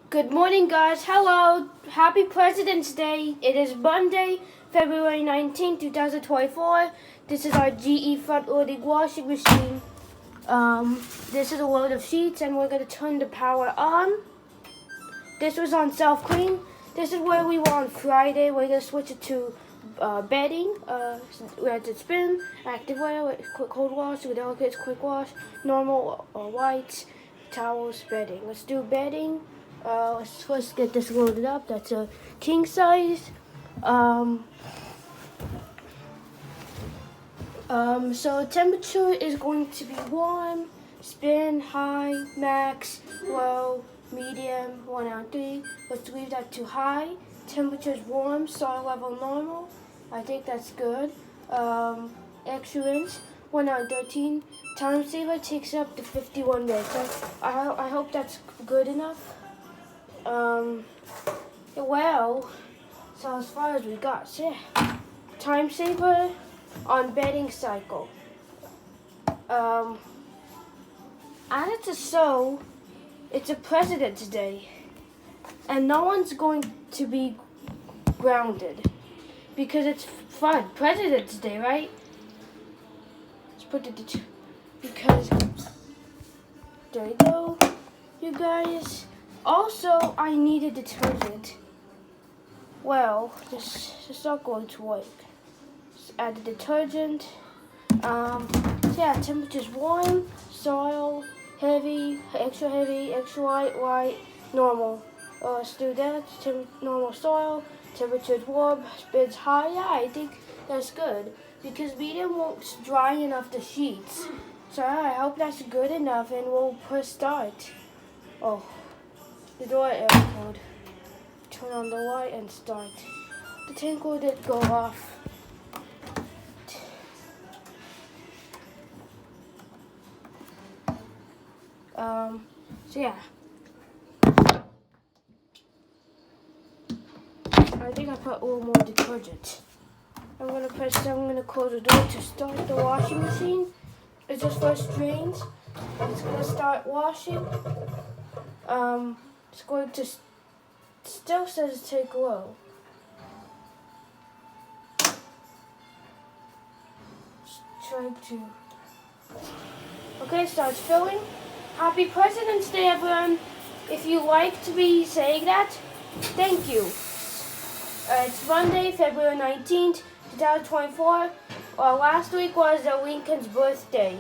Good morning, guys. Hello. Happy President's Day. It is Monday, February 19, 2024. This is our GE front-loading washing machine. This is a load of sheets, and we're going to turn the power on. This was on self-clean. This is where we were on Friday. We're going to switch it to bedding. Let it spin. Active wear, quick cold wash, with delicates, quick wash, normal whites, towels, bedding. Let's do bedding. Let's first get this loaded up. That's a king size. So temperature is going to be warm, spin, high, max, low, medium, 1 out of 3. Let's leave that to high. Temperature is warm, soil level normal. I think that's good. Excellence, 1 out of 13. Time saver takes up to 51 minutes. So I hope that's good enough. Well, so as far as we got, time saver on bedding cycle. And it's it's a President's Day, and no one's going to be grounded because it's fun. President's Day, right? Let's put it because there you go, you guys. Also, I need a detergent. Well, this is not going to work. Just add the detergent. So yeah, temperature's warm, soil, heavy, extra light, normal. Let's do that. Normal soil, temperature's warm, spin's high. Yeah, I think that's good because medium won't dry enough the sheets. So I hope that's good enough, and we'll press start. Oh. The door error code. Turn on the light and start. The tank will did go off. So yeah. I think I put a little more detergent. I'm gonna close the door to start the washing machine. It just first drains. It's gonna start washing. It's going to still says take low. Trying to. Okay, starts filling. Happy President's Day, everyone. If you liked me saying that, thank you. It's Monday, February 19th, 2024. Last week was Lincoln's birthday.